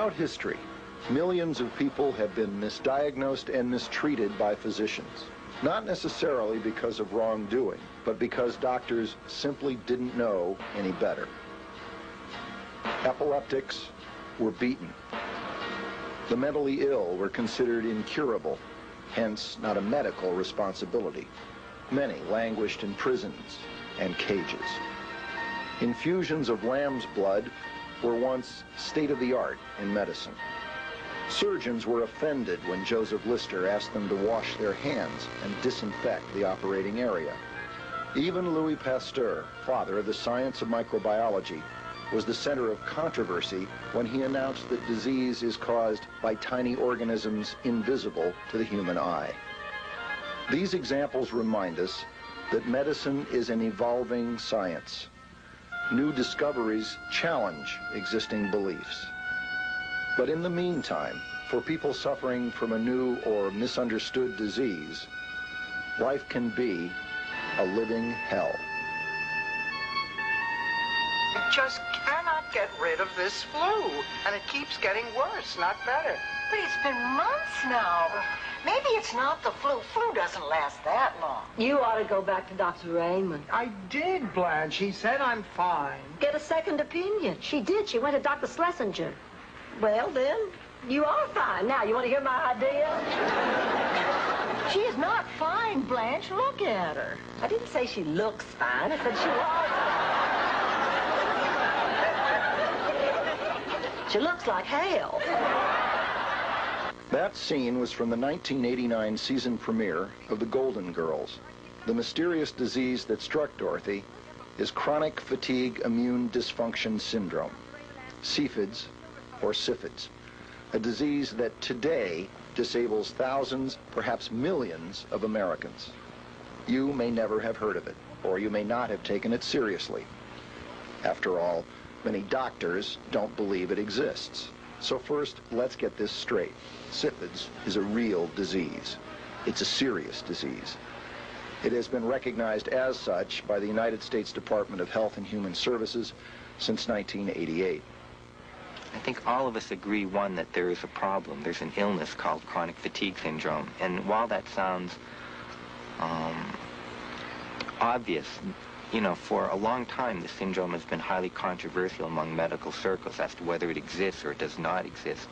Throughout history, millions of people have been misdiagnosed and mistreated by physicians. Not necessarily because of wrongdoing, but because doctors simply didn't know any better. Epileptics were beaten. The mentally ill were considered incurable, hence not a medical responsibility. Many languished in prisons and cages. Infusions of lamb's blood were once state-of-the-art in medicine. Surgeons were offended when Joseph Lister asked them to wash their hands and disinfect the operating area. Even Louis Pasteur, father of the science of microbiology, was the center of controversy when he announced that disease is caused by tiny organisms invisible to the human eye. These examples remind us that medicine is an evolving science. New discoveries challenge existing beliefs. But in the meantime, for people suffering from a new or misunderstood disease, life can be a living hell. I just cannot get rid of this flu, and it keeps getting worse, not better. But it's been months now. Maybe it's not the flu. Flu doesn't last that long. You ought to go back to Dr. Raymond. I did, Blanche. He said I'm fine. Get a second opinion. She did. She went to Dr. Schlesinger. Well, then, you are fine. Now, you want to hear my idea? She is not fine, Blanche. Look at her. I didn't say she looks fine. I said she was fine. She looks like hell. That scene was from the 1989 season premiere of The Golden Girls. The mysterious disease that struck Dorothy is chronic fatigue immune dysfunction syndrome, CFIDS or CFIDS, a disease that today disables thousands, perhaps millions of Americans. You may never have heard of it, or you may not have taken it seriously. After all, many doctors don't believe it exists. So first, let's get this straight. CFIDS is a real disease. It's a serious disease. It has been recognized as such by the United States Department of Health and Human Services since 1988. I think all of us agree, one, that there is a problem. There's an illness called chronic fatigue syndrome. And while that sounds obvious, you know, for a long time, the syndrome has been highly controversial among medical circles as to whether it exists or it does not exist.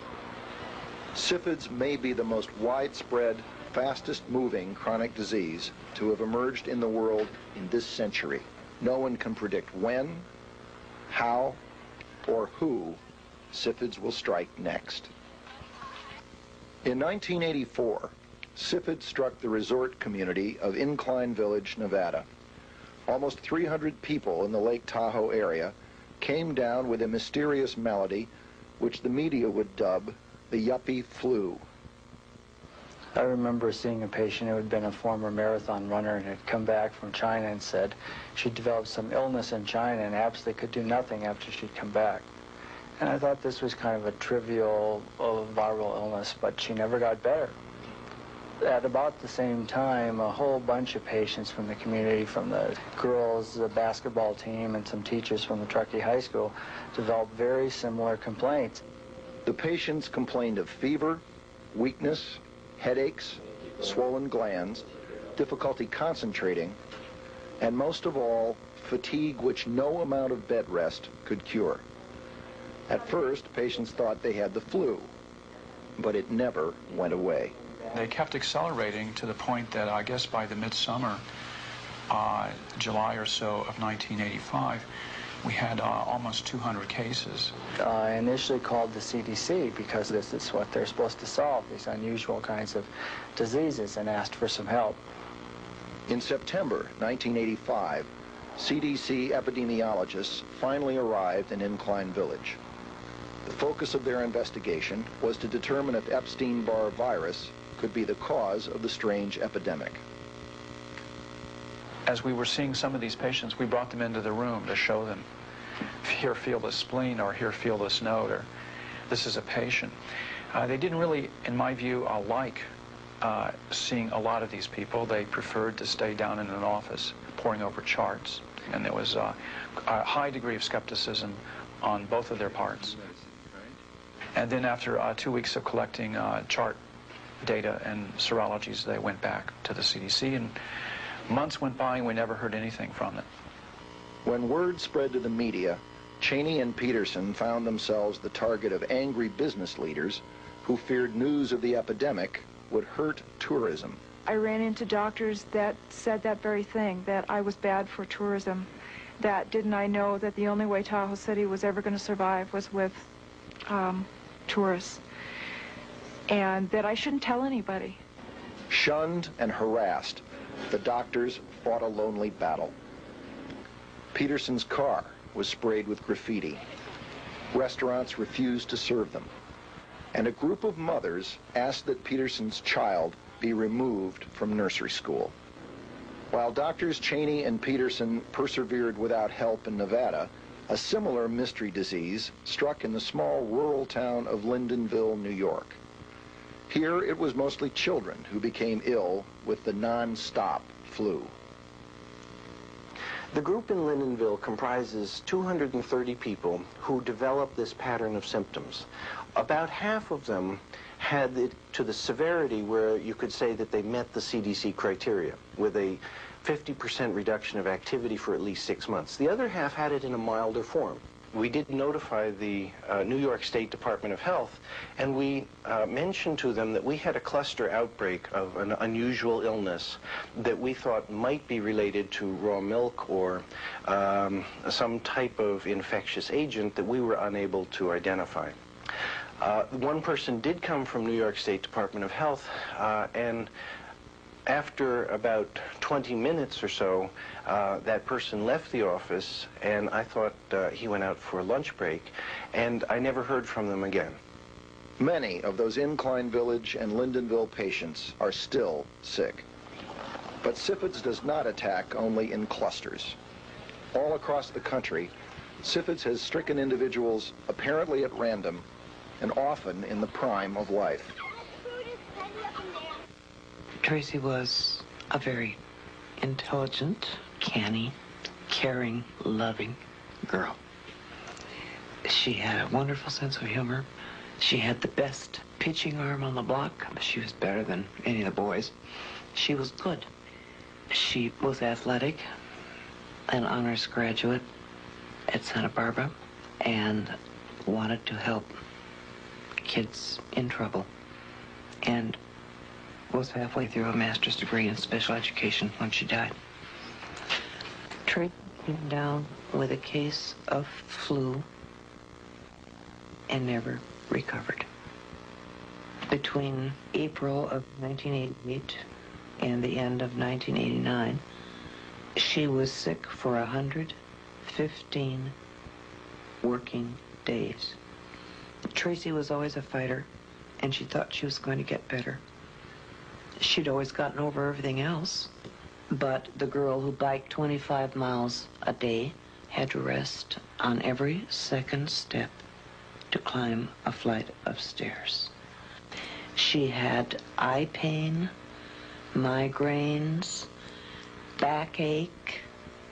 CFIDS may be the most widespread, fastest-moving chronic disease to have emerged in the world in this century. No one can predict when, how, or who CFIDS will strike next. In 1984, CFIDS struck the resort community of Incline Village, Nevada. Almost 300 people in the Lake Tahoe area came down with a mysterious malady which the media would dub the yuppie flu. I remember seeing a patient who had been a former marathon runner and had come back from China and said she developed some illness in China and absolutely could do nothing after she'd come back. And I thought this was kind of a trivial viral illness, but she never got better. At about the same time, a whole bunch of patients from the community, from the girls, the basketball team, and some teachers from the Truckee High School developed very similar complaints. The patients complained of fever, weakness, headaches, swollen glands, difficulty concentrating, and most of all, fatigue which no amount of bed rest could cure. At first, patients thought they had the flu, but it never went away. They kept accelerating to the point that I guess by the midsummer, July or so of 1985, we had almost 200 cases. I initially called the CDC because this is what they're supposed to solve, these unusual kinds of diseases, and asked for some help. In September 1985, CDC epidemiologists finally arrived in Incline Village. The focus of their investigation was to determine if Epstein-Barr virus could be the cause of the strange epidemic. As we were seeing some of these patients, we brought them into the room to show them, here, feel the spleen, or here, feel this node, or this is a patient. They didn't really, in my view, like seeing a lot of these people. They preferred to stay down in an office poring over charts. And there was a high degree of skepticism on both of their parts. And then after 2 weeks of collecting chart data and serologies, they went back to the CDC, and months went by and we never heard anything from them. When word spread to the media, Cheney and Peterson found themselves the target of angry business leaders who feared news of the epidemic would hurt tourism. I ran into doctors that said that very thing, that I was bad for tourism, that didn't I know that the only way Tahoe City was ever going to survive was with tourists, and that I shouldn't tell anybody. Shunned and harassed, the doctors fought a lonely battle. Peterson's car was sprayed with graffiti. Restaurants refused to serve them. And a group of mothers asked that Peterson's child be removed from nursery school. While doctors Cheney and Peterson persevered without help in Nevada, a similar mystery disease struck in the small rural town of Lyndonville, New York. Here it was mostly children who became ill with the non-stop flu. The group in Lyndonville comprises 230 people who developed this pattern of symptoms. About half of them had it to the severity where you could say that they met the CDC criteria, with a 50% reduction of activity for at least 6 months. The other half had it in a milder form. We did notify the New York State Department of Health, and we mentioned to them that we had a cluster outbreak of an unusual illness that we thought might be related to raw milk or some type of infectious agent that we were unable to identify. One person did come from New York State Department of Health, and after about 20 minutes or so, that person left the office, and I thought he went out for a lunch break, and I never heard from them again. Many of those Incline Village and Lyndonville patients are still sick. But CFIDS does not attack only in clusters. All across the country, CFIDS has stricken individuals apparently at random and often in the prime of life. Tracy was a very intelligent, canny, caring, loving girl. She had a wonderful sense of humor. She had the best pitching arm on the block. She was better than any of the boys. She was good. She was athletic, an honors graduate at Santa Barbara, and wanted to help kids in trouble, and was halfway through a master's degree in special education when she died. Tracy came down with a case of flu and never recovered. Between April of 1988 and the end of 1989, she was sick for 115 working days. Tracy was always a fighter, and she thought she was going to get better. She'd always gotten over everything else, but the girl who biked 25 miles a day had to rest on every second step to climb a flight of stairs. She had eye pain, migraines, backache,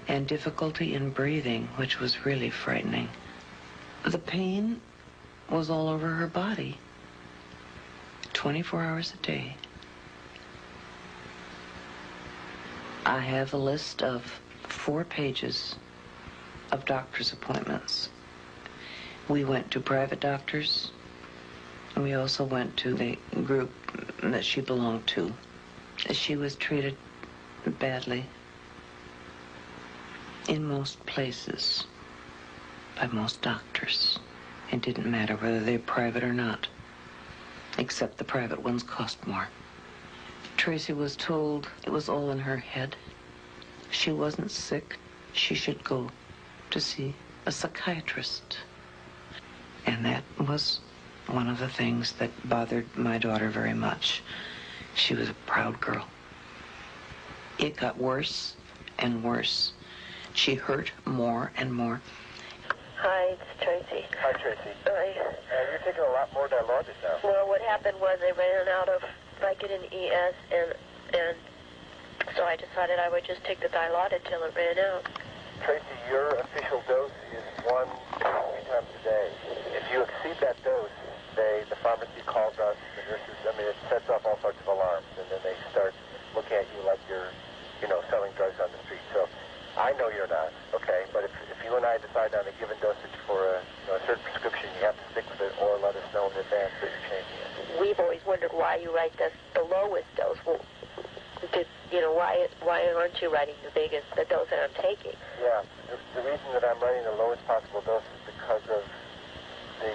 and difficulty in breathing, which was really frightening. The pain was all over her body, 24 hours a day. I have a list of 4 pages of doctor's appointments. We went to private doctors, and we also went to the group that she belonged to. She was treated badly in most places by most doctors. It didn't matter whether they're private or not, except the private ones cost more. Tracy was told it was all in her head. She wasn't sick. She should go to see a psychiatrist. And that was one of the things that bothered my daughter very much. She was a proud girl. It got worse and worse. She hurt more and more. Hi, it's Tracy. Hi, Tracy. Hi. You're taking a lot more dilaudid now. Well, what happened was I ran out of Vicodin ES, and so I decided I would just take the dilaudid till it ran out. Tracy, your official dose is 1 to 3 times a day. If you exceed that dose, the pharmacy calls us, the nurses, I mean, it sets off all sorts of alarms, and then they start looking at you like you're, selling drugs on the street. So I know you're not, okay, but if you and I decide on a given dosage for a certain prescription, you have to stick with it or let us know in advance that you're changing it. We've always wondered why you write the lowest dose. Well, why aren't you writing the biggest, the dose that I'm taking? Yeah, the reason that I'm writing the lowest possible dose is because of the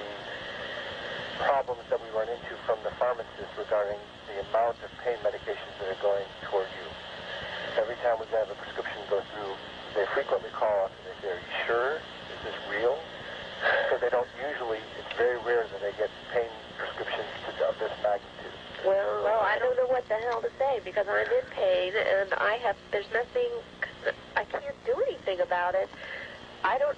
problems that we run into from the pharmacist regarding the amount of pain medications that are going toward you. Every time we have a prescription go through, they frequently call us and they say, "Are you sure? Is this real?" Because they don't usually, it's very rare that they get pain prescriptions of this magnitude. Well, I don't know what the hell to say because I'm in pain and there's nothing, I can't do anything about it. I don't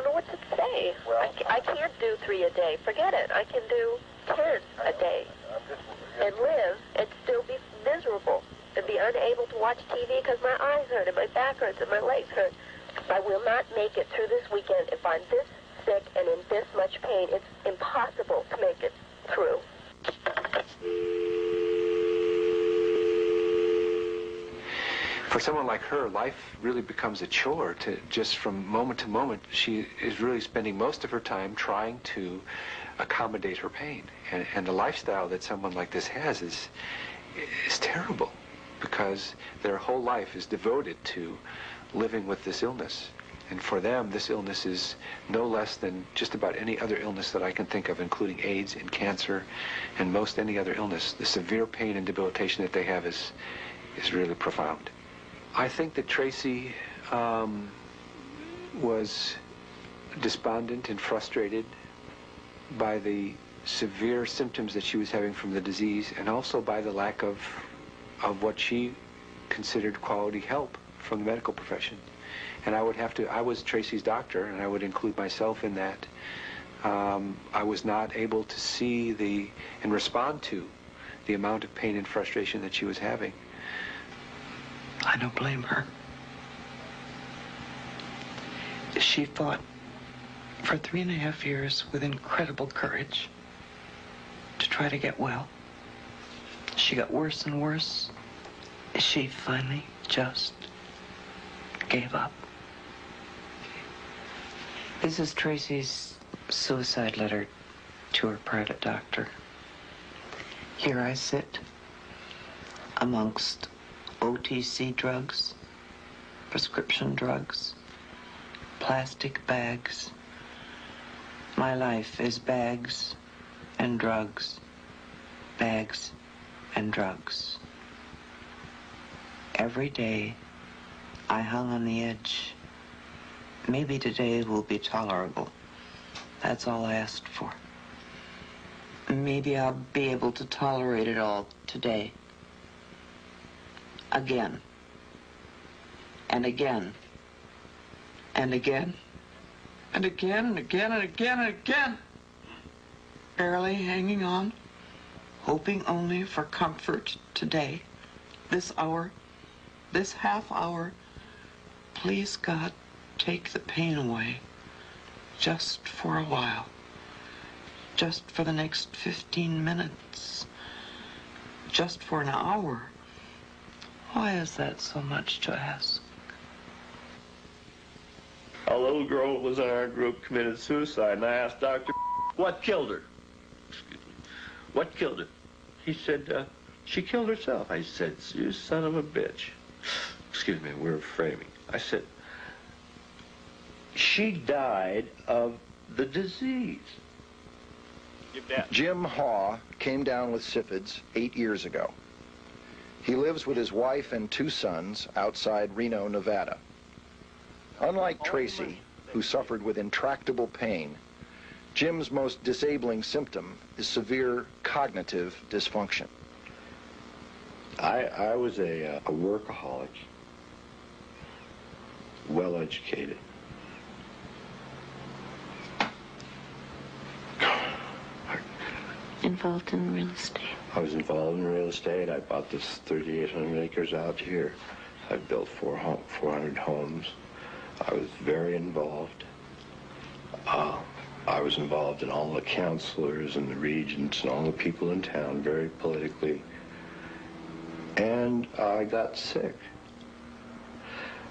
know what to say. Well, I can't do 3 a day. Forget it. I can do 10 a day and live and still be miserable and be unable to watch TV because my eyes hurt and my back hurts and my legs hurt. I will not make it through this weekend if I'm this sick and in this much pain. It's impossible to make it through. For someone like her, life really becomes a chore to just from moment to moment. She is really spending most of her time trying to accommodate her pain. And the lifestyle that someone like this has is terrible because their whole life is devoted to living with this illness. And for them, this illness is no less than just about any other illness that I can think of, including AIDS and cancer and most any other illness. The severe pain and debilitation that they have is really profound. I think that Tracy was despondent and frustrated by the severe symptoms that she was having from the disease and also by the lack of what she considered quality help from the medical profession. And I was Tracy's doctor, and I would include myself in that. I was not able to see and respond to the amount of pain and frustration that she was having. I don't blame her. She fought for 3.5 years with incredible courage to try to get well. She got worse and worse. She finally just gave up. This is Tracy's suicide letter to her private doctor. Here I sit amongst OTC drugs, prescription drugs, plastic bags. My life is bags and drugs, bags and drugs. Every day I hung on the edge. Maybe today will be tolerable. That's all I asked for. Maybe I'll be able to tolerate it all today. Again. And again. And again. And again and again and again and again. Barely hanging on. Hoping only for comfort today. This hour. This half hour. Please, God, take the pain away. Just for a while. Just for the next 15 minutes. Just for an hour. Why is that so much to ask? A little girl was in our group committed suicide, and I asked Dr. what killed her? Excuse me. What killed her? He said, she killed herself. I said, you son of a bitch. Excuse me, we were framing. I said, she died of the disease. Jim Haw came down with CFIDS 8 years ago. He lives with his wife and 2 sons outside Reno, Nevada. Unlike Tracy, who suffered with intractable pain, Jim's most disabling symptom is severe cognitive dysfunction. I was a workaholic, well-educated. Involved in real estate. I was involved in real estate. I bought this 3,800 acres out here. I built 400 homes. I was very involved. I was involved in all the counselors and the regents and all the people in town, very politically. And I got sick.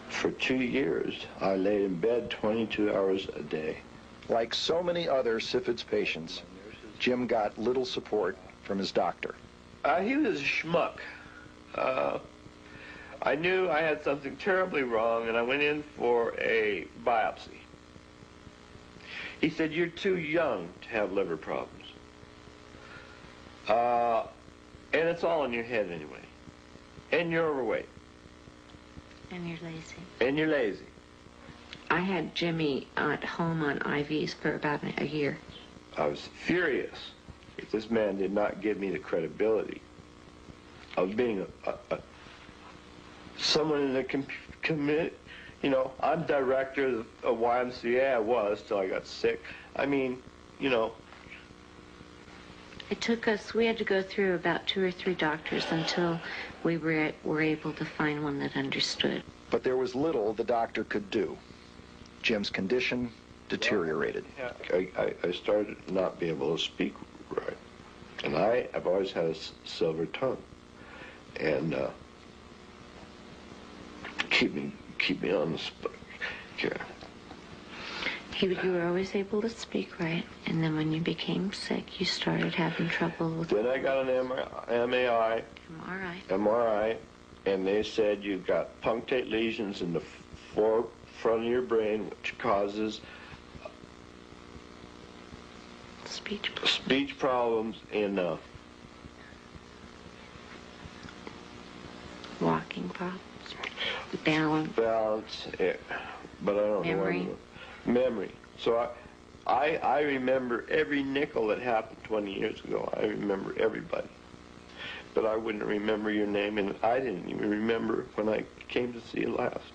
For 2 years, I lay in bed 22 hours a day. Like so many other CFIDS patients, Jim got little support from his doctor. He was a schmuck. I knew I had something terribly wrong, and I went in for a biopsy. He said, "You're too young to have liver problems. And it's all in your head anyway. And you're overweight. And you're lazy. And you're lazy." I had Jimmy at home on IVs for about a year. I was furious if this man did not give me the credibility of being someone in the committee. You know, I'm director of YMCA. I was till I got sick. I mean, you know. It took us, we had to go through about 2 or 3 doctors until we were able to find one that understood. But there was little the doctor could do. Jim's condition deteriorated. I started not being able to speak right. And I have always had a silver tongue. And keep me on the spot. Yeah. You were always able to speak right, and then when you became sick, you started having trouble with... Then I got an MRI, and they said you've got punctate lesions in the forefront of your brain, which causes speech problems and walking problems, balance, yeah, but I don't know. Memory. So I remember every nickel that happened 20 years ago. I remember everybody. But I wouldn't remember your name, and I didn't even remember when I came to see you last.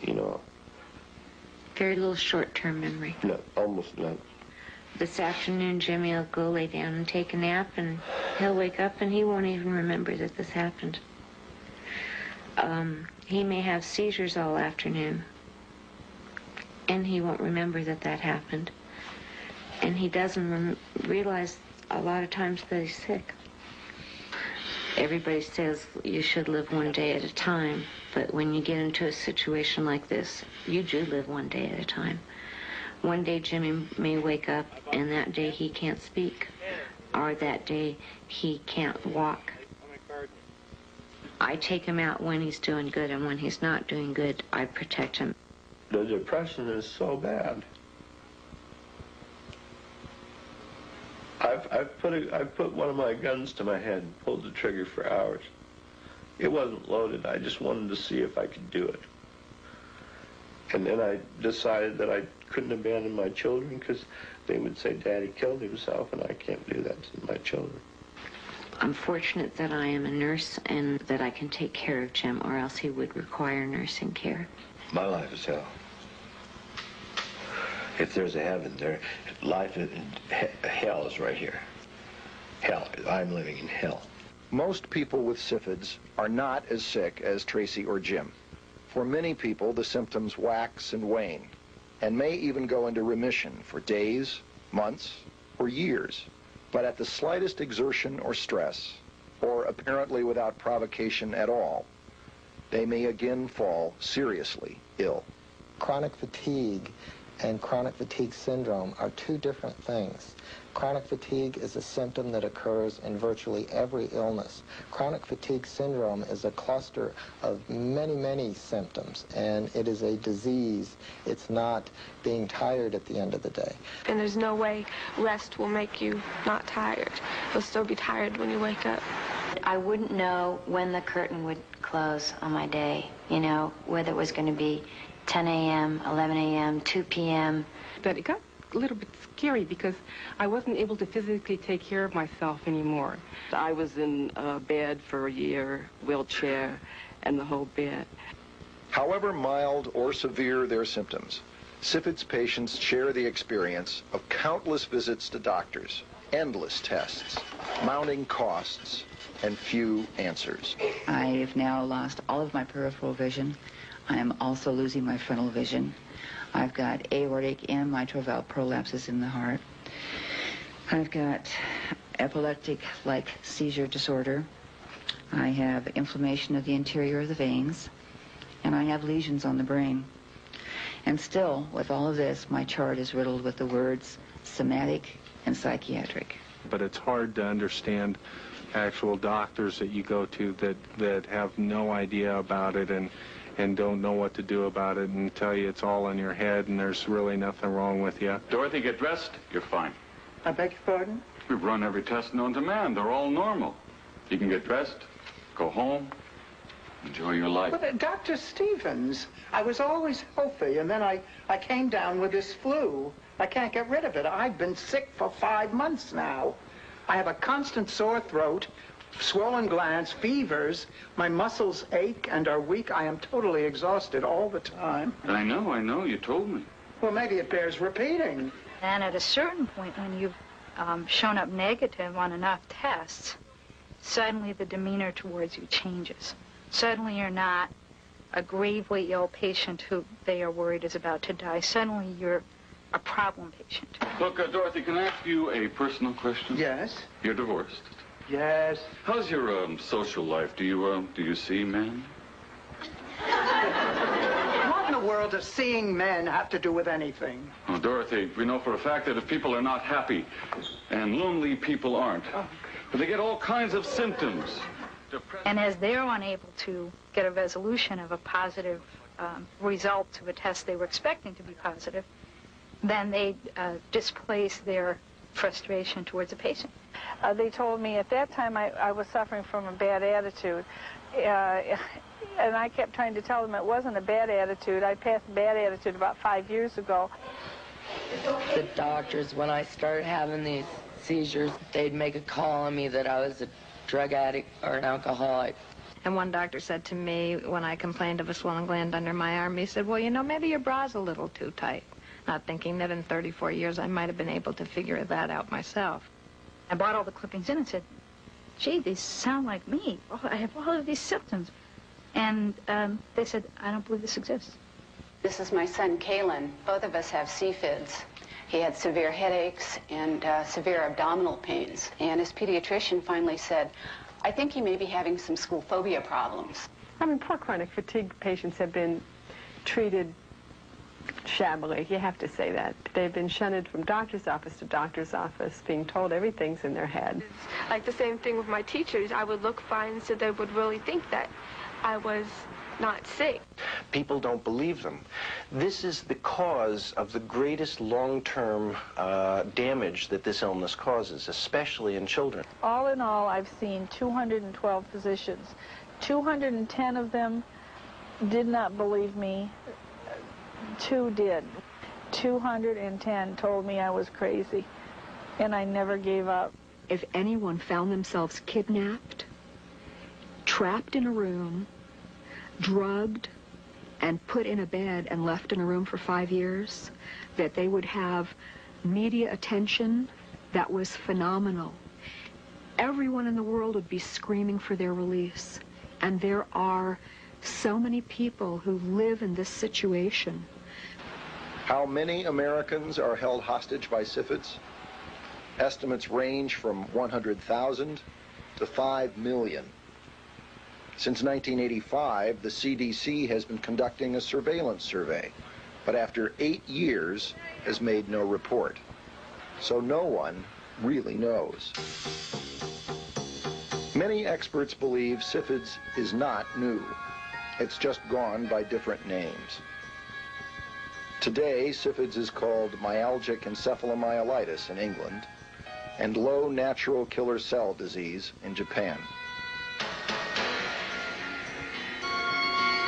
You know. Very little short-term memory. No, almost none. This afternoon, Jimmy will go lay down and take a nap, and he'll wake up and he won't even remember that this happened. He may have seizures all afternoon, and he won't remember that that happened. And he doesn't realize a lot of times that he's sick. Everybody says you should live one day at a time, but when you get into a situation like this, you do live one day at a time. One day Jimmy may wake up, and that day he can't speak, or that day he can't walk. I take him out when he's doing good, and when he's not doing good, I protect him. The depression is so bad. I've put one of my guns to my head and pulled the trigger for hours. It wasn't loaded. I just wanted to see if I could do it. And then I decided that I couldn't abandon my children because they would say, "Daddy killed himself," and I can't do that to my children. I'm fortunate that I am a nurse and that I can take care of Jim, or else he would require nursing care. My life is hell. If there's a heaven, hell is right here. Hell, I'm living in hell. Most people with CFIDS are not as sick as Tracy or Jim. For many people, the symptoms wax and wane, and may even go into remission for days, months, or years. But at the slightest exertion or stress, or apparently without provocation at all, they may again fall seriously ill. Chronic fatigue and chronic fatigue syndrome are 2 different things. Chronic fatigue is a symptom that occurs in virtually every illness. Chronic fatigue syndrome is a cluster of many, many symptoms, and it is a disease. It's not being tired at the end of the day. And there's no way rest will make you not tired. You'll still be tired when you wake up. I wouldn't know when the curtain would close on my day, you know, whether it was going to be 10 a.m., 11 a.m., 2 p.m. But it got a little bit scary because I wasn't able to physically take care of myself anymore. I was in bed for a year, wheelchair, and the whole bit. However mild or severe their symptoms, CFIDS patients share the experience of countless visits to doctors, endless tests, mounting costs, and few answers. I have now lost all of my peripheral vision. I am also losing my frontal vision. I've got aortic and mitral valve prolapses in the heart. I've got epileptic-like seizure disorder. I have inflammation of the interior of the veins, and I have lesions on the brain. And still, with all of this, my chart is riddled with the words somatic and psychiatric. But it's hard to understand actual doctors that you go to that have no idea about it and don't know what to do about it and tell you it's all in your head and there's really nothing wrong with you. Dorothy, get dressed. You're fine. I beg your pardon? We've run every test known to man. They're all normal. You can get dressed, go home, enjoy your life. But Dr. Stevens, I was always healthy, and then I came down with this flu. I can't get rid of it. I've been sick for 5 months now. I have a constant sore throat, swollen glands, fevers. My muscles ache and are weak. I am totally exhausted all the time. I know. You told me. Well, maybe it bears repeating. And at a certain point, when you've shown up negative on enough tests, suddenly the demeanor towards you changes. Suddenly you're not a gravely ill patient who they are worried is about to die. Suddenly you're a problem patient. Look, Dorothy, can I ask you a personal question? Yes. You're divorced? Yes. How's your social life? Do you see men? What in the world does seeing men have to do with anything? Oh, Dorothy, we know for a fact that if people are not happy, and lonely people aren't, but they get all kinds of symptoms. And as they're unable to get a resolution of a positive result to a test they were expecting to be positive, then they displace their frustration towards a patient. They told me at that time I was suffering from a bad attitude. And I kept trying to tell them it wasn't a bad attitude. I passed a bad attitude about 5 years ago. The doctors, when I started having these seizures, they'd make a call on me that I was a drug addict or an alcoholic. And one doctor said to me when I complained of a swollen gland under my arm, he said, well, you know, maybe your bra's a little too tight. Not thinking that in 34 years I might have been able to figure that out myself. I brought all the clippings in and said, gee, these sound like me. Oh, I have all of these symptoms. And they said, I don't believe this exists. This is my son, Kalen. Both of us have CFIDS. He had severe headaches and severe abdominal pains. And his pediatrician finally said, I think he may be having some school phobia problems. I mean, poor chronic fatigue patients have been treated shabbily. You have to say that. They've been shunted from doctor's office to doctor's office, being told everything's in their head. Like the same thing with my teachers. I would look fine, so they would really think that I was not sick. People don't believe them. This is the cause of the greatest long-term damage that this illness causes, especially in children. All in all, I've seen 212 physicians. 210 of them did not believe me. 2 did. 210 told me I was crazy, and I never gave up. If anyone found themselves kidnapped, trapped in a room, drugged, and put in a bed and left in a room for 5 years, that they would have media attention that was phenomenal. Everyone in the world would be screaming for their release. And there are so many people who live in this situation. How many Americans are held hostage by CFIDS? Estimates range from 100,000 to 5 million. Since 1985, the CDC has been conducting a surveillance survey, but after 8 years has made no report. So no one really knows. Many experts believe CFIDS is not new. It's just gone by different names. Today, CFIDS is called Myalgische Encefalomyelitis in England and low natural killer cell disease in Japan.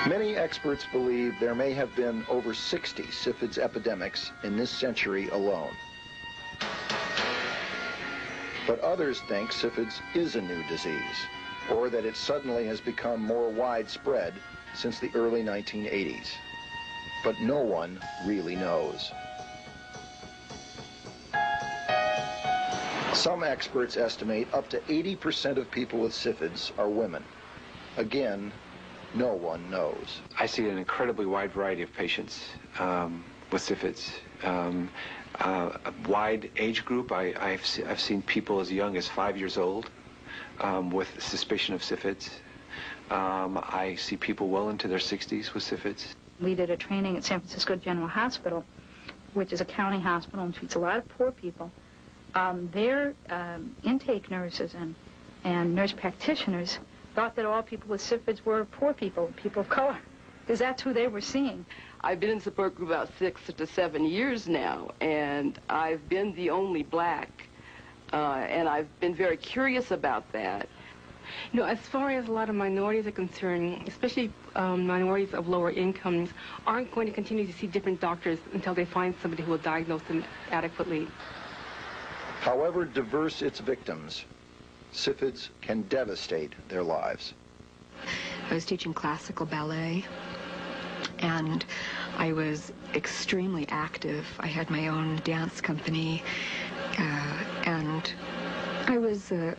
Many experts believe there may have been over 60 CFIDS epidemics in this century alone. But others think CFIDS is a new disease, or that it suddenly has become more widespread since the early 1980s. But no one really knows. Some experts estimate up to 80% of people with CFIDS are women. Again, no one knows. I see an incredibly wide variety of patients. with CFIDS. A wide age group. I've seen people as young as 5 years old with suspicion of CFIDS. I see people well into their 60s with CFIDS. We did a training at San Francisco General Hospital, which is a county hospital and treats a lot of poor people. Their intake nurses and nurse practitioners thought that all people with CFIDS were poor people, people of color, because that's who they were seeing. I've been in support group about 6 to 7 years now, and I've been the only black, and I've been very curious about that. You know, as far as a lot of minorities are concerned, especially minorities of lower incomes, aren't going to continue to see different doctors until they find somebody who will diagnose them adequately. However diverse its victims, CFIDS can devastate their lives. I was teaching classical ballet, and I was extremely active. I had my own dance company, and I was a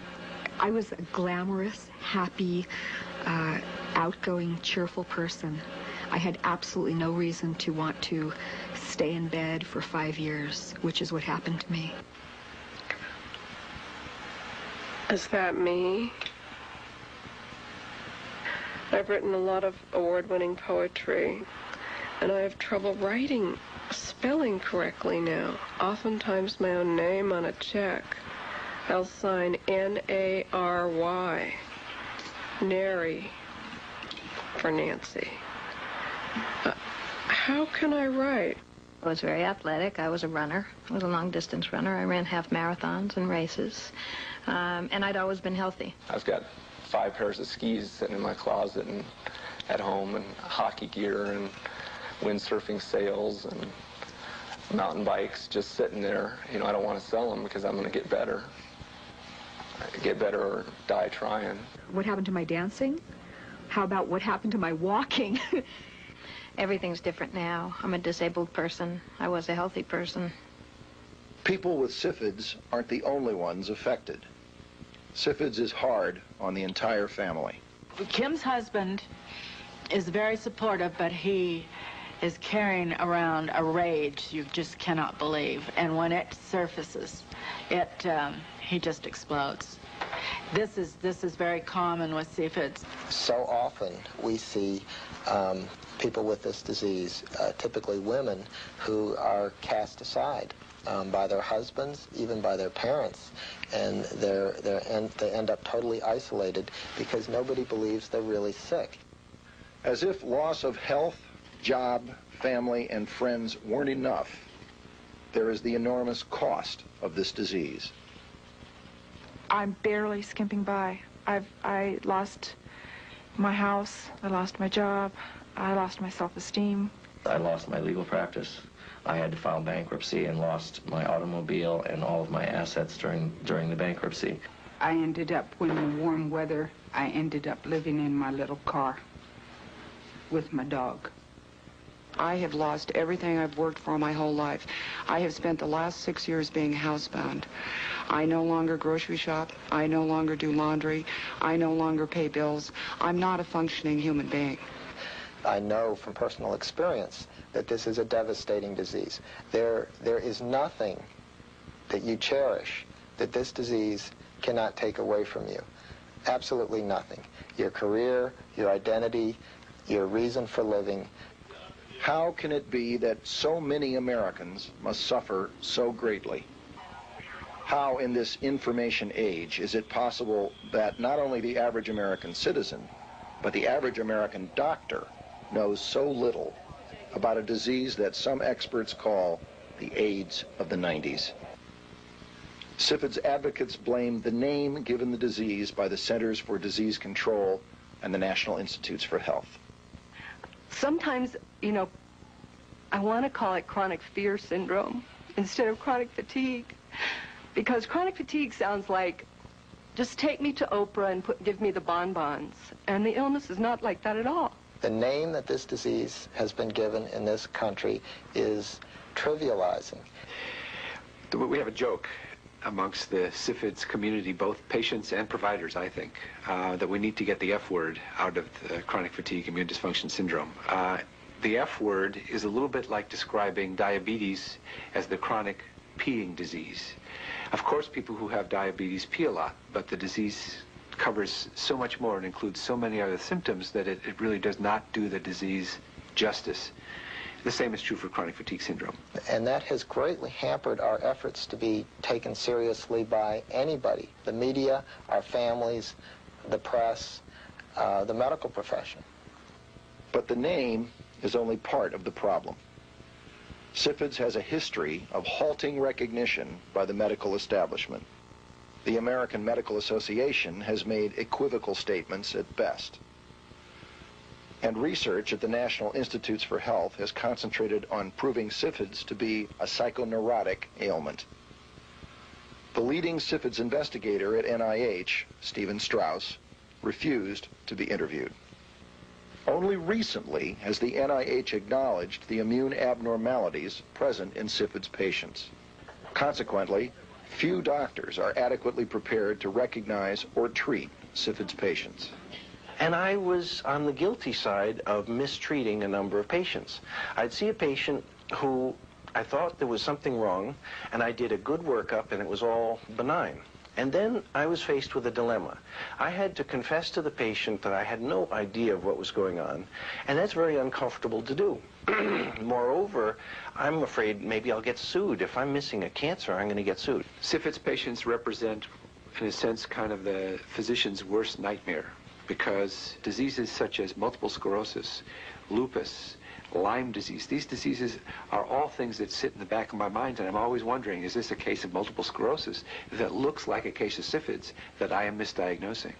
glamorous, happy, outgoing, cheerful person. I had absolutely no reason to want to stay in bed for 5 years, which is what happened to me. Is that me? I've written a lot of award-winning poetry, and I have trouble writing, spelling correctly now. Oftentimes my own name on a check. I'll sign N-A-R-Y, Nary, for Nancy. How can I write? I was very athletic. I was a runner. I was a long-distance runner. I ran half marathons and races, and I'd always been healthy. I've got 5 pairs of skis sitting in my closet and at home, and hockey gear and windsurfing sails and mountain bikes just sitting there. You know, I don't want to sell them because I'm going to get better. Get better or die trying. What happened to my dancing? How about what happened to my walking? Everything's different now. I'm a disabled person. I was a healthy person. People with CFIDS aren't the only ones affected. CFIDS is hard on the entire family. Kim's husband is very supportive, but he is carrying around a rage you just cannot believe. And when it surfaces, he just explodes. This is very common with CFIDS. So often we see people with this disease, typically women, who are cast aside by their husbands, even by their parents, and they end up totally isolated because nobody believes they're really sick. As if loss of health, job, family, and friends weren't enough, there is the enormous cost of this disease. I'm barely skimping by. I lost my house, I lost my job, I lost my self-esteem. I lost my legal practice. I had to file bankruptcy and lost my automobile and all of my assets during the bankruptcy. I ended up, when the warm weather, I ended up living in my little car with my dog. I have lost everything I've worked for my whole life. I have spent the last 6 years being housebound. I no longer grocery shop. I no longer do laundry. I no longer pay bills. I'm not a functioning human being. I know from personal experience that this is a devastating disease. There is nothing that you cherish that this disease cannot take away from you. Absolutely nothing. Your career, your identity, your reason for living. How can it be that so many Americans must suffer so greatly? How, in this information age, is it possible that not only the average American citizen, but the average American doctor knows so little about a disease that some experts call the AIDS of the 90s? CFIDS advocates blame the name given the disease by the Centers for Disease Control and the National Institutes for Health. Sometimes, you know, I want to call it chronic fear syndrome instead of chronic fatigue, because chronic fatigue sounds like, just take me to Oprah and give me the bonbons, and the illness is not like that at all. The name that this disease has been given in this country is trivializing. We have a joke amongst the CFIDS community, both patients and providers, I think, that we need to get the F word out of the chronic fatigue immune dysfunction syndrome. The F word is a little bit like describing diabetes as the chronic peeing disease. Of course, people who have diabetes pee a lot, but the disease covers so much more and includes so many other symptoms that it really does not do the disease justice. The same is true for chronic fatigue syndrome. And that has greatly hampered our efforts to be taken seriously by anybody, the media, our families, the press, the medical profession. But the name is only part of the problem. CFIDS has a history of halting recognition by the medical establishment. The American Medical Association has made equivocal statements at best. And research at the National Institutes for Health has concentrated on proving CFIDS to be a psychoneurotic ailment. The leading CFIDS investigator at NIH, Stephen Strauss, refused to be interviewed. Only recently has the NIH acknowledged the immune abnormalities present in CFIDS patients. Consequently, few doctors are adequately prepared to recognize or treat CFIDS patients. And I was on the guilty side of mistreating a number of patients. I'd see a patient who I thought there was something wrong, and I did a good workup, and it was all benign. And then I was faced with a dilemma. I had to confess to the patient that I had no idea of what was going on, and that's very uncomfortable to do. Moreover, I'm afraid maybe I'll get sued. If I'm missing a cancer, I'm going to get sued. CFIDS patients represent, in a sense, kind of the physician's worst nightmare, because diseases such as multiple sclerosis, lupus, Lyme disease, these diseases are all things that sit in the back of my mind, and I'm always wondering, is this a case of multiple sclerosis that looks like a case of CFIDS that I am misdiagnosing?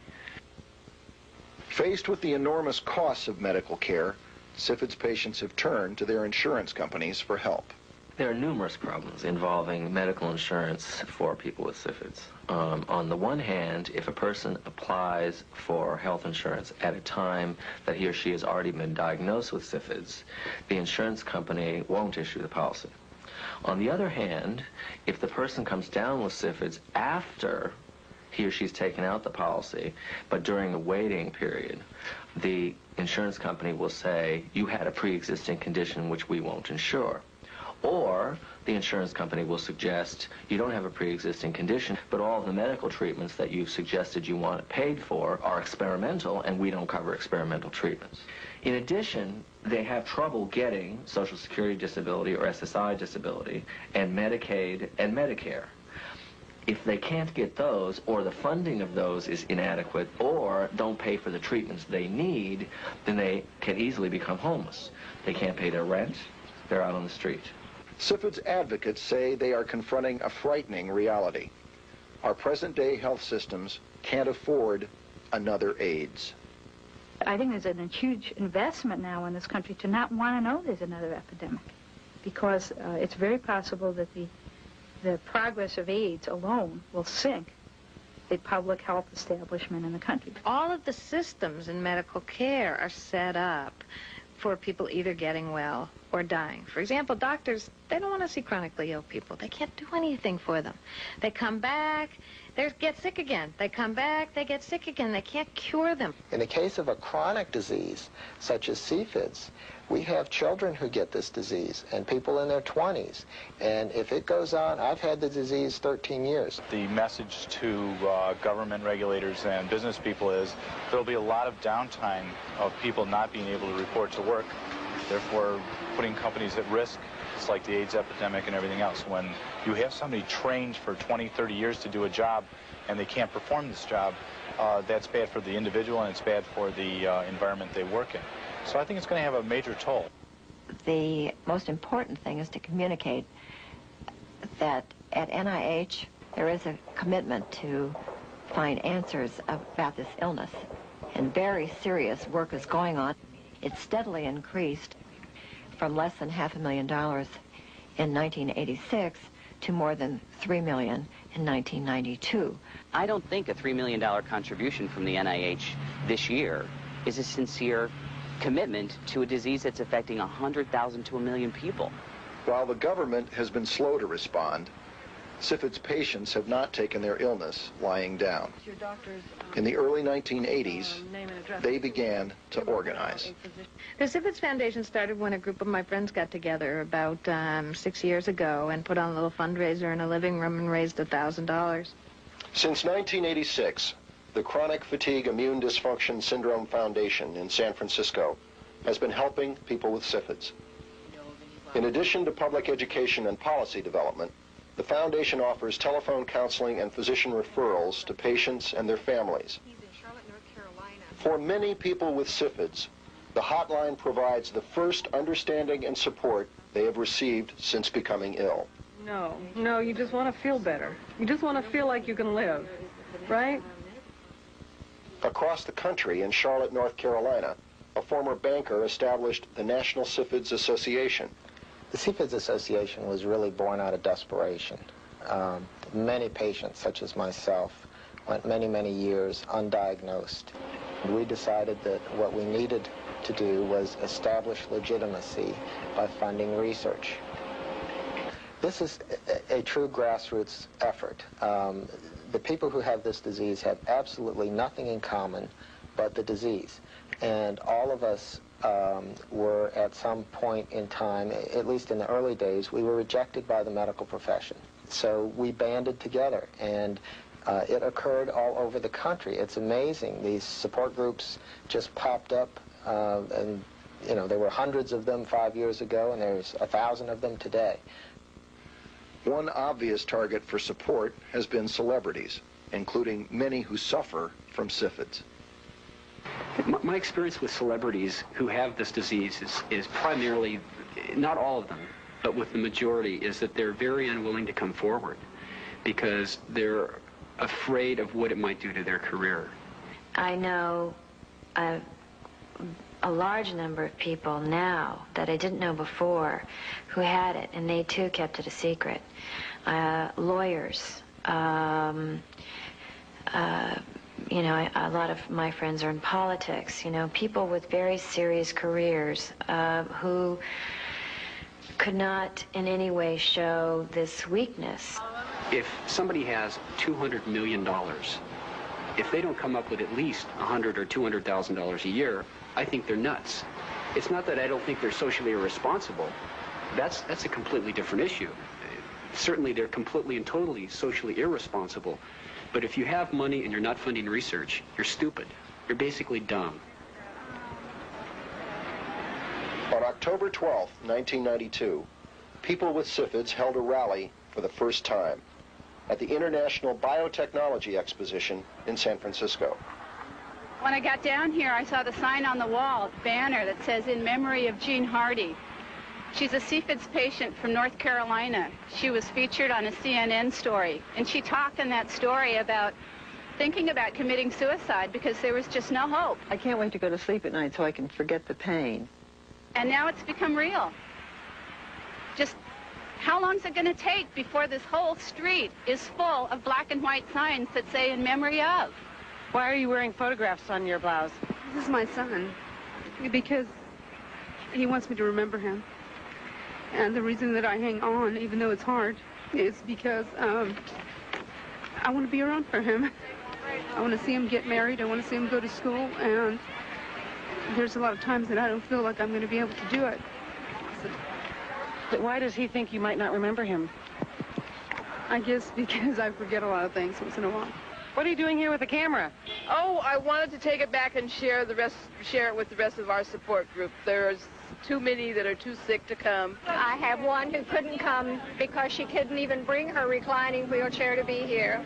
Faced with the enormous costs of medical care, CFIDS patients have turned to their insurance companies for help. There are numerous problems involving medical insurance for people with CFIDS. On the one hand, if a person applies for health insurance at a time that he or she has already been diagnosed with CFIDS, the insurance company won't issue the policy. On the other hand, if the person comes down with CFIDS after he or she's taken out the policy, but during the waiting period, the insurance company will say, you had a pre-existing condition which we won't insure. Or the insurance company will suggest you don't have a pre-existing condition, but all of the medical treatments that you've suggested you want paid for are experimental, and we don't cover experimental treatments. In addition, they have trouble getting Social Security disability or SSI disability and Medicaid and Medicare. If they can't get those, or the funding of those is inadequate, or don't pay for the treatments they need, then they can easily become homeless. They can't pay their rent, they're out on the street. CFIDS advocates say they are confronting a frightening reality. Our present-day health systems can't afford another AIDS. I think there's a huge investment now in this country to not want to know there's another epidemic, because it's very possible that the progress of AIDS alone will sink the public health establishment in the country. All of the systems in medical care are set up for people either getting well or dying. For example, doctors, they don't want to see chronically ill people. They can't do anything for them. They come back, they get sick again. They come back, they get sick again. They can't cure them. In the case of a chronic disease, such as CFIDS, we have children who get this disease, and people in their 20s. And if it goes on, I've had the disease 13 years. The message to government regulators and business people is there'll be a lot of downtime of people not being able to report to work, therefore putting companies at risk. It's like the AIDS epidemic and everything else. When you have somebody trained for 20, 30 years to do a job and they can't perform this job, that's bad for the individual and it's bad for the environment they work in. So I think it's going to have a major toll. The most important thing is to communicate that at NIH there is a commitment to find answers about this illness. And very serious work is going on. It's steadily increased from less than $500,000 in 1986 to more than $3 million in 1992. I don't think a $3 million contribution from the NIH this year is a sincere commitment to a disease that's affecting 100,000 to 1 million people. While the government has been slow to respond, CFIDS patients have not taken their illness lying down. In the early 1980s, they began to organize. The CFIDS Foundation started when a group of my friends got together about 6 years ago and put on a little fundraiser in a living room and raised $1,000. Since 1986, the Chronic Fatigue Immune Dysfunction Syndrome Foundation in San Francisco has been helping people with CFIDS. In addition to public education and policy development, the foundation offers telephone counseling and physician referrals to patients and their families. For many people with CFIDS, the hotline provides the first understanding and support they have received since becoming ill. No, you just want to feel better. You just want to feel like you can live, right? Across the country in Charlotte, North Carolina, a former banker established the National CFIDS Association. The CFIDS Association was really born out of desperation. Many patients, such as myself, went many, many years undiagnosed. We decided that what we needed to do was establish legitimacy by funding research. This is a true grassroots effort. The people who have this disease have absolutely nothing in common but the disease. And all of us were at some point in time, at least in the early days, we were rejected by the medical profession. So we banded together, and it occurred all over the country. It's amazing. These support groups just popped up, and you know, there were hundreds of them 5 years ago, and there's 1,000 of them today. One obvious target for support has been celebrities, including many who suffer from CFIDS. My experience with celebrities who have this disease is primarily, not all of them, but with the majority, is that they're very unwilling to come forward because they're afraid of what it might do to their career. I know a large number of people now that I didn't know before who had it, and they too kept it a secret. Lawyers, you know, a lot of my friends are in politics, you know, people with very serious careers who could not in any way show this weakness. If somebody has $200 million, if they don't come up with at least $100,000 or $200,000 a year, I think they're nuts. It's not that I don't think they're socially irresponsible. That's a completely different issue. Certainly they're completely and totally socially irresponsible. But if you have money and you're not funding research, you're stupid. You're basically dumb. On October 12, 1992, people with CFIDS held a rally for the first time at the International Biotechnology Exposition in San Francisco. When I got down here, I saw the sign on the wall, banner that says, "In memory of Jean Hardy." She's a CFIDS patient from North Carolina. She was featured on a CNN story, and she talked in that story about thinking about committing suicide because there was just no hope. I can't wait to go to sleep at night so I can forget the pain. And now it's become real. Just how long is it going to take before this whole street is full of black and white signs that say "In memory of"? Why are you wearing photographs on your blouse? This is my son, because he wants me to remember him. And the reason that I hang on, even though it's hard, is because I want to be around for him. I want to see him get married. I want to see him go to school. And there's a lot of times that I don't feel like I'm going to be able to do it. But why does he think you might not remember him? I guess because I forget a lot of things once in a while. What are you doing here with the camera? Oh, I wanted to take it back and share it with the rest of our support group. There's too many that are too sick to come. I have one who couldn't come because she couldn't even bring her reclining wheelchair to be here.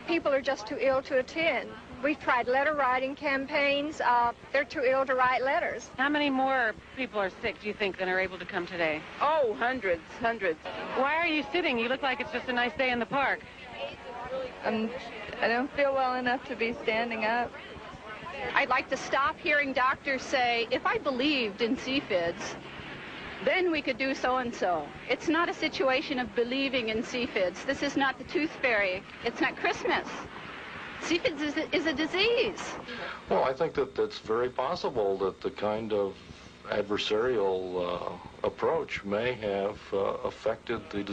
People are just too ill to attend. We've tried letter writing campaigns. They're too ill to write letters. How many more people are sick, do you think, than are able to come today? Oh, hundreds. Why are you sitting? You look like it's just a nice day in the park. I don't feel well enough to be standing up. I'd like to stop hearing doctors say, if I believed in CFIDS, then we could do so-and-so. It's not a situation of believing in CFIDS. This is not the tooth fairy. It's not Christmas. CFIDS is a disease. Well, I think that it's very possible that the kind of adversarial approach may have affected the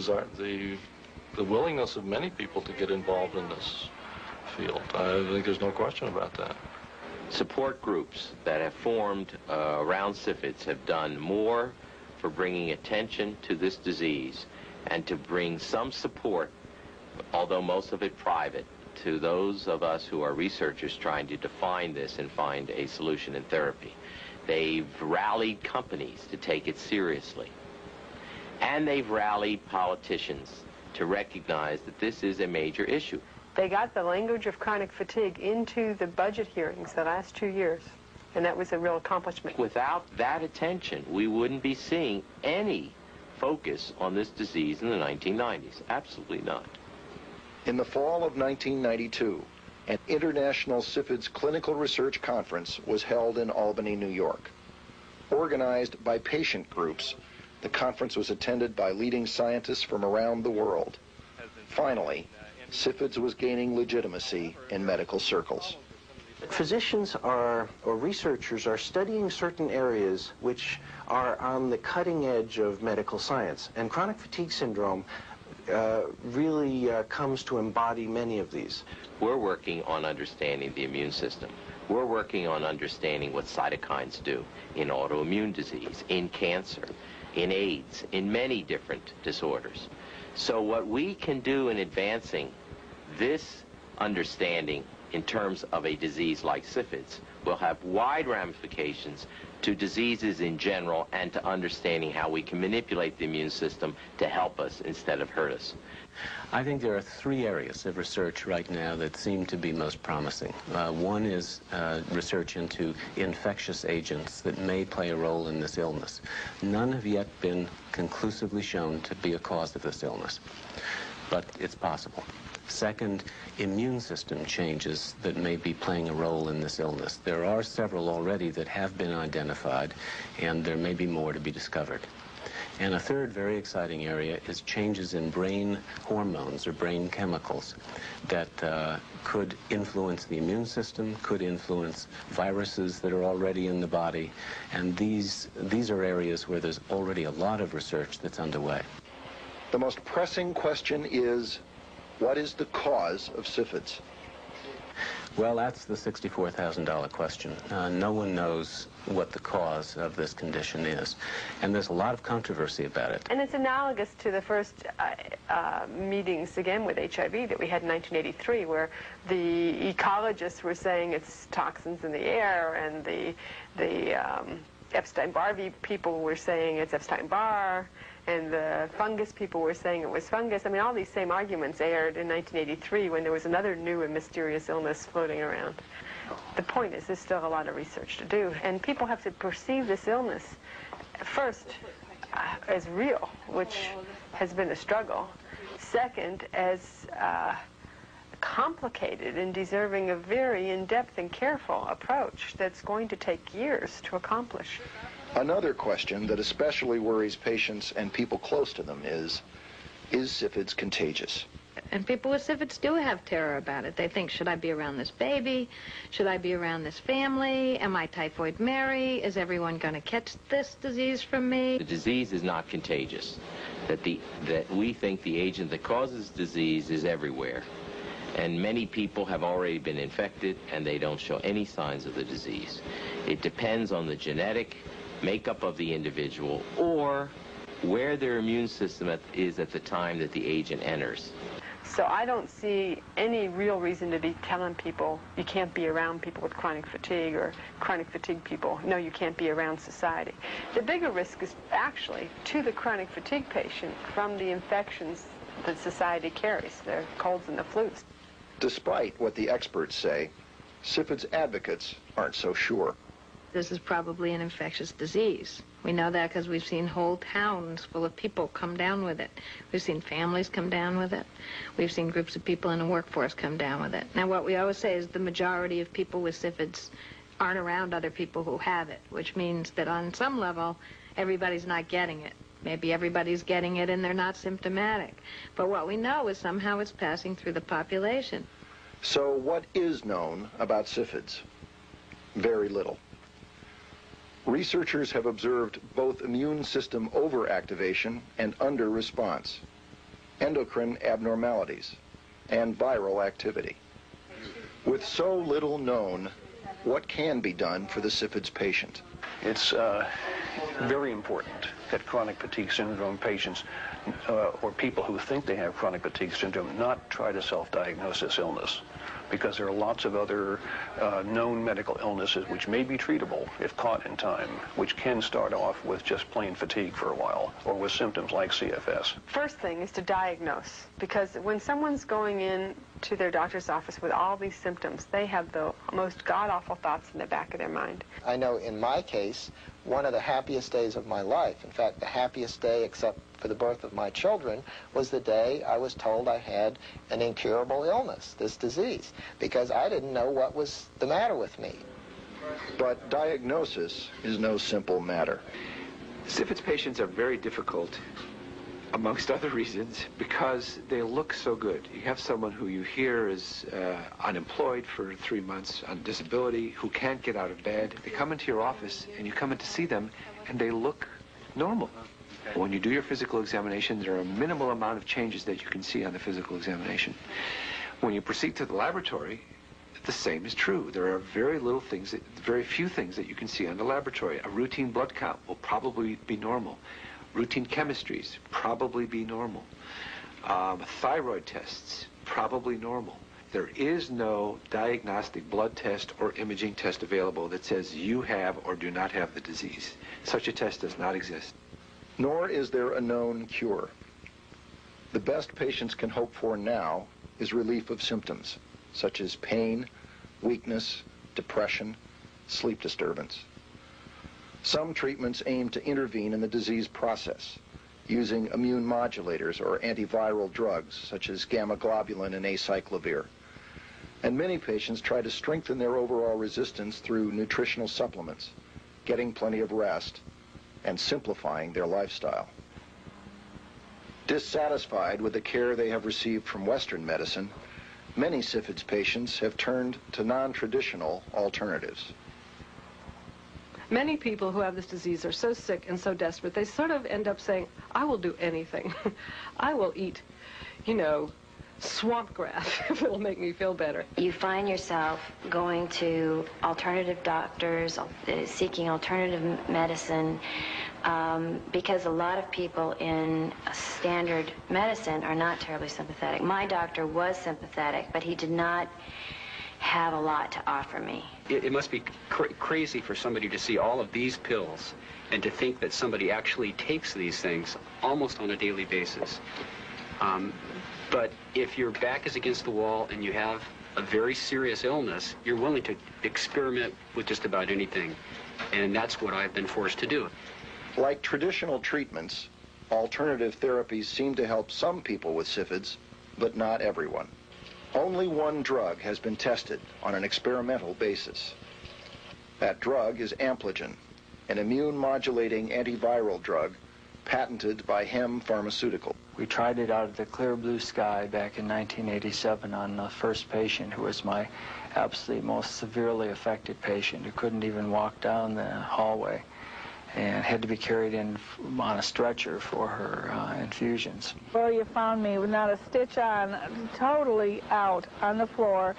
the willingness of many people to get involved in this field. I think there's no question about that. Support groups that have formed around CFIDS have done more for bringing attention to this disease and to bring some support, although most of it private, to those of us who are researchers trying to define this and find a solution in therapy. They've rallied companies to take it seriously. And they've rallied politicians to recognize that this is a major issue. They got the language of chronic fatigue into the budget hearings the last 2 years, and that was a real accomplishment. Without that attention, we wouldn't be seeing any focus on this disease in the 1990s. Absolutely not. In the fall of 1992, an international CFIDS clinical research conference was held in Albany, New York. Organized by patient groups, the conference was attended by leading scientists from around the world. Finally, CFIDS was gaining legitimacy in medical circles. Physicians or researchers are studying certain areas which are on the cutting edge of medical science, and chronic fatigue syndrome really comes to embody many of these. We're working on understanding the immune system. We're working on understanding what cytokines do in autoimmune disease, in cancer, in AIDS, in many different disorders. So what we can do in advancing this understanding in terms of a disease like CFIDS will have wide ramifications to diseases in general and to understanding how we can manipulate the immune system to help us instead of hurt us. I think there are 3 areas of research right now that seem to be most promising. One is research into infectious agents that may play a role in this illness. None have yet been conclusively shown to be a cause of this illness, but it's possible. Second, immune system changes that may be playing a role in this illness. There are several already that have been identified, and there may be more to be discovered. And a third very exciting area is changes in brain hormones or brain chemicals that could influence the immune system, could influence viruses that are already in the body, and these are areas where there's already a lot of research that's underway. The most pressing question is, what is the cause of CFIDS? Well, that's the $64,000 question. No one knows what the cause of this condition is, and there's a lot of controversy about it. And it's analogous to the first meetings, again, with HIV that we had in 1983, where the ecologists were saying it's toxins in the air, and the Epstein-Barr people were saying it's Epstein-Barr, and the fungus people were saying it was fungus. I mean, all these same arguments aired in 1983 when there was another new and mysterious illness floating around. The point is, there's still a lot of research to do, and people have to perceive this illness first as real, which has been a struggle. Second, as complicated and deserving a very in-depth and careful approach that's going to take years to accomplish. Another question that especially worries patients and people close to them is CFIDS contagious? And people with CFIDS do have terror about it. They think, should I be around this baby? Should I be around this family? Am I Typhoid Mary? Is everyone going to catch this disease from me? The disease is not contagious. That we think the agent that causes disease is everywhere. And many people have already been infected, and they don't show any signs of the disease. It depends on the genetic makeup of the individual or where their immune system is at the time that the agent enters. So I don't see any real reason to be telling people you can't be around people with chronic fatigue or chronic fatigue people. No, you can't be around society. The bigger risk is actually to the chronic fatigue patient from the infections that society carries, the colds and the flus. Despite what the experts say, CFIDS advocates aren't so sure. This is probably an infectious disease. We know that because we've seen whole towns full of people come down with it. We've seen families come down with it. We've seen groups of people in the workforce come down with it. Now, what we always say is the majority of people with CFIDS aren't around other people who have it, which means that on some level, everybody's not getting it. Maybe everybody's getting it and they're not symptomatic. But what we know is somehow it's passing through the population. So what is known about CFIDS? Very little. Researchers have observed both immune system overactivation and under-response. endocrine abnormalities, and viral activity. With so little known, what can be done for the CFIDS patient? It's very important that chronic fatigue syndrome patients or people who think they have chronic fatigue syndrome not try to self-diagnose this illness, because there are lots of other known medical illnesses which may be treatable if caught in time, which can start off with just plain fatigue for a while, or with symptoms like CFS. First thing is to diagnose, because when someone's going in to their doctor's office with all these symptoms, they have the most god-awful thoughts in the back of their mind. I know in my case, one of the happiest days of my life, in fact, the happiest day except for the birth of my children, was the day I was told I had an incurable illness, this disease, because I didn't know what was the matter with me. But diagnosis is no simple matter. CFIDS patients are very difficult, amongst other reasons, because they look so good. You have someone who you hear is unemployed for 3 months, on disability, who can't get out of bed. They come into your office, and you come in to see them, and they look normal. When you do your physical examination, there are a minimal amount of changes that you can see on the physical examination. When you proceed to the laboratory, the same is true. There are very few things that you can see on the laboratory. A routine blood count will probably be normal. Routine chemistries, probably be normal. Thyroid tests, probably normal. There is no diagnostic blood test or imaging test available that says you have or do not have the disease. Such a test does not exist. Nor is there a known cure. The best patients can hope for now is relief of symptoms, such as pain, weakness, depression, sleep disturbance. Some treatments aim to intervene in the disease process, using immune modulators or antiviral drugs such as gamma globulin and acyclovir. And many patients try to strengthen their overall resistance through nutritional supplements, getting plenty of rest, and simplifying their lifestyle. Dissatisfied with the care they have received from Western medicine, many CFIDS patients have turned to non-traditional alternatives. Many people who have this disease are so sick and so desperate, they sort of end up saying, I will do anything. I will eat, swamp grass if it'll make me feel better. You find yourself going to alternative doctors, seeking alternative medicine, because a lot of people in standard medicine are not terribly sympathetic. My doctor was sympathetic, but he did not have a lot to offer me. It must be crazy for somebody to see all of these pills and to think that somebody actually takes these things almost on a daily basis. But if your back is against the wall and you have a very serious illness, you're willing to experiment with just about anything. And that's what I've been forced to do. Like traditional treatments, alternative therapies seem to help some people with CFIDS, but not everyone. Only one drug has been tested on an experimental basis. That drug is Ampligen, an immune-modulating antiviral drug patented by Hem Pharmaceutical. We tried it out of the clear blue sky back in 1987 on the first patient, who was my absolutely most severely affected patient, who couldn't even walk down the hallway and had to be carried in on a stretcher for her infusions. Well, you found me with not a stitch on, totally out on the floor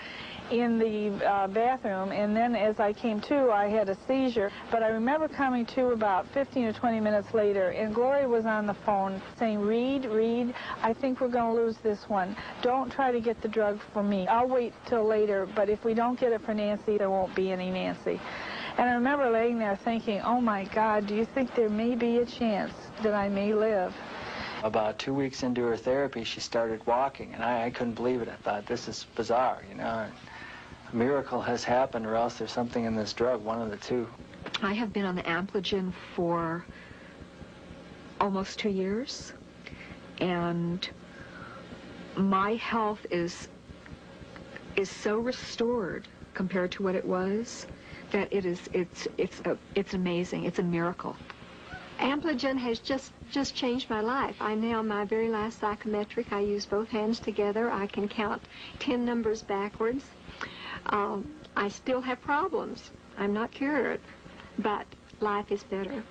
in the bathroom, and then as I came to, I had a seizure. But I remember coming to about 15 or 20 minutes later, and Gloria was on the phone saying, Reed, I think we're going to lose this one. Don't try to get the drug for me. I'll wait till later, but if we don't get it for Nancy, there won't be any Nancy. And I remember laying there thinking, oh my God, do you think there may be a chance that I may live? About 2 weeks into her therapy, she started walking, and I couldn't believe it. I thought, this is bizarre, A miracle has happened, or else there's something in this drug, one of the two. I have been on the Ampligen for almost 2 years, and my health is so restored compared to what it was that it's amazing. It's a miracle. Ampligen has just changed my life. I'm now on my very last psychometric. I use both hands together. I can count 10 numbers backwards. I still have problems. I'm not cured, but life is better.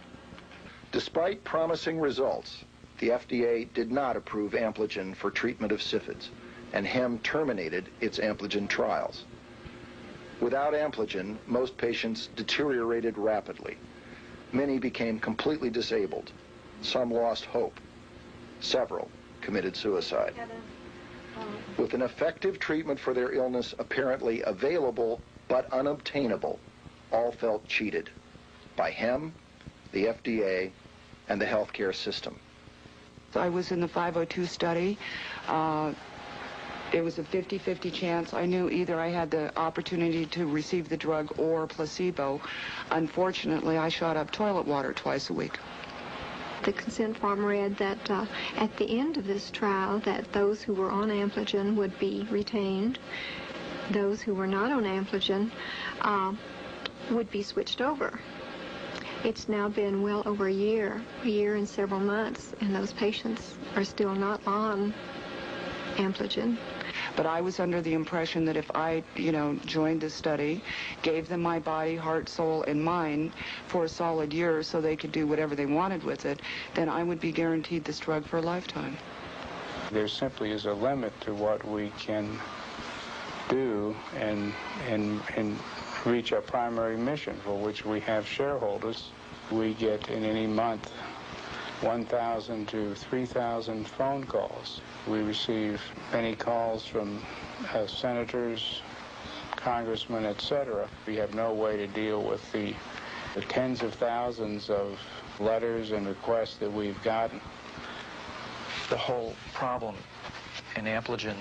Despite promising results, the FDA did not approve Ampligen for treatment of CFIDS, and HEM terminated its Ampligen trials. Without Ampligen, most patients deteriorated rapidly. Many became completely disabled. Some lost hope. Several committed suicide. With an effective treatment for their illness apparently available but unobtainable, all felt cheated by HEM, the FDA, and the healthcare system. I was in the 502 study. It was a 50-50 chance. I knew either I had the opportunity to receive the drug or placebo. Unfortunately, I shot up toilet water twice a week. The consent form read that at the end of this trial that those who were on Ampligen would be retained. Those who were not on Ampligen would be switched over. It's now been well over a year and several months, and those patients are still not on Ampligen. But I was under the impression that if I, joined the study, gave them my body, heart, soul, and mind for a solid year so they could do whatever they wanted with it, then I would be guaranteed this drug for a lifetime. There simply is a limit to what we can do and reach our primary mission, for which we have shareholders. We get in any month 1,000 to 3,000 phone calls. We receive many calls from senators, congressmen, etc. We have no way to deal with the tens of thousands of letters and requests that we've gotten. The whole problem in Ampligen,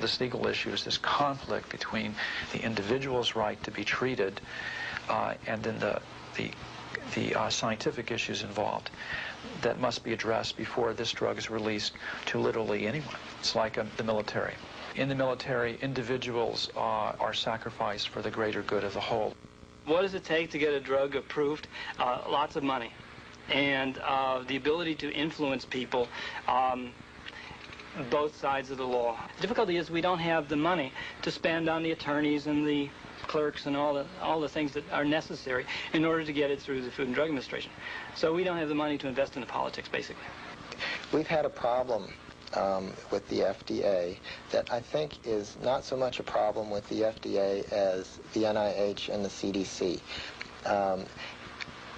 this legal issue, is this conflict between the individual's right to be treated and then the scientific issues involved that must be addressed before this drug is released to literally anyone. It's like the military. In the military, individuals are sacrificed for the greater good of the whole. What does it take to get a drug approved? Lots of money. And the ability to influence people, both sides of the law. The difficulty is we don't have the money to spend on the attorneys and the clerks and all the things that are necessary in order to get it through the Food and Drug Administration. So we don't have the money to invest in the politics, basically. We've had a problem with the FDA that I think is not so much a problem with the FDA as the NIH and the CDC.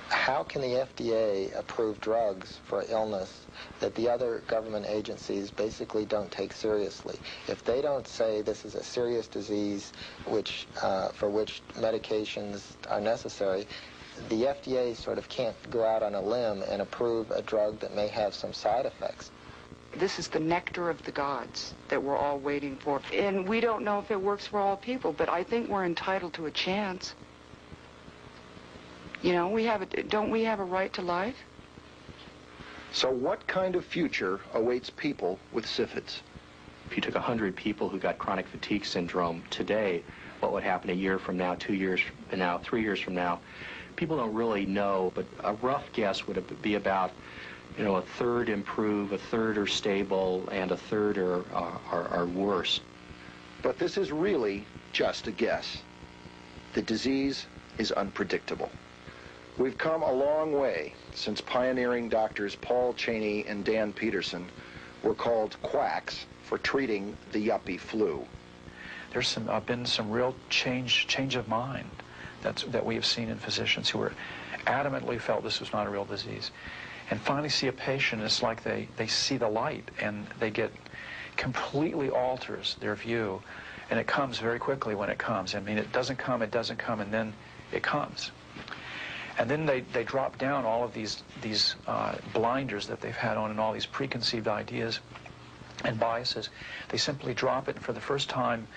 How can the FDA approve drugs for illness that the other government agencies basically don't take seriously? If they don't say this is a serious disease for which medications are necessary, the FDA sort of can't go out on a limb and approve a drug that may have some side effects. This is the nectar of the gods that we're all waiting for. And we don't know if it works for all people, but I think we're entitled to a chance. Don't we have a right to life? So what kind of future awaits people with CFIDS? If you took 100 people who got chronic fatigue syndrome today, what would happen a year from now, 2 years from now, 3 years from now? People don't really know, but a rough guess would be about, a third improve, a third are stable, and a third are worse. But this is really just a guess. The disease is unpredictable. We've come a long way since pioneering doctors Paul Cheney and Dan Peterson were called quacks for treating the yuppie flu. There's been some real change of mind that we have seen in physicians who were adamantly felt this was not a real disease. And finally see a patient, it's like they see the light and they completely alters their view. And it comes very quickly when it comes. I mean, it doesn't come, and then it comes. And then they drop down all of these blinders that they've had on and all these preconceived ideas and biases. They simply drop it, and for the first time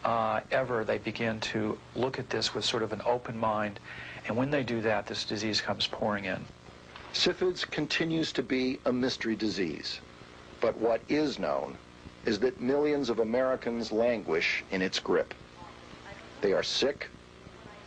ever, they begin to look at this with sort of an open mind. And when they do that, this disease comes pouring in. CFIDS continues to be a mystery disease. But what is known is that millions of Americans languish in its grip. They are sick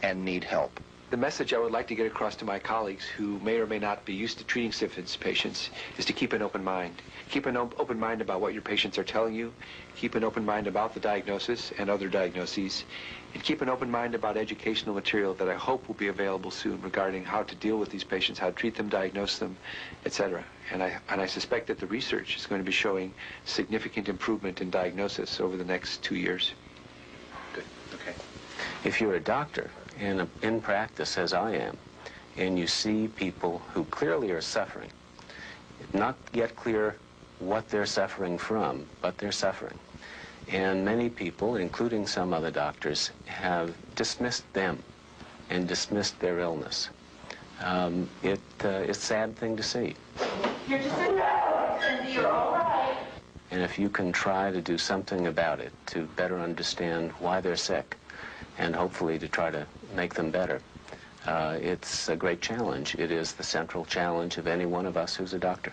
and need help. The message I would like to get across to my colleagues who may or may not be used to treating CFIDS patients is to keep an open mind. Keep an open mind about what your patients are telling you. Keep an open mind about the diagnosis and other diagnoses. And keep an open mind about educational material that I hope will be available soon regarding how to deal with these patients, how to treat them, diagnose them, etc. And I suspect that the research is going to be showing significant improvement in diagnosis over the next 2 years. Good. Okay. If you're a doctor in practice, as I am, and you see people who clearly are suffering, not yet clear what they're suffering from, but they're suffering. And many people, including some other doctors, have dismissed them and dismissed their illness. It's a sad thing to see. You're just Cindy, you're all right. And if you can try to do something about it, to better understand why they're sick, and hopefully to try to make them better, it's a great challenge. It is the central challenge of any one of us who's a doctor.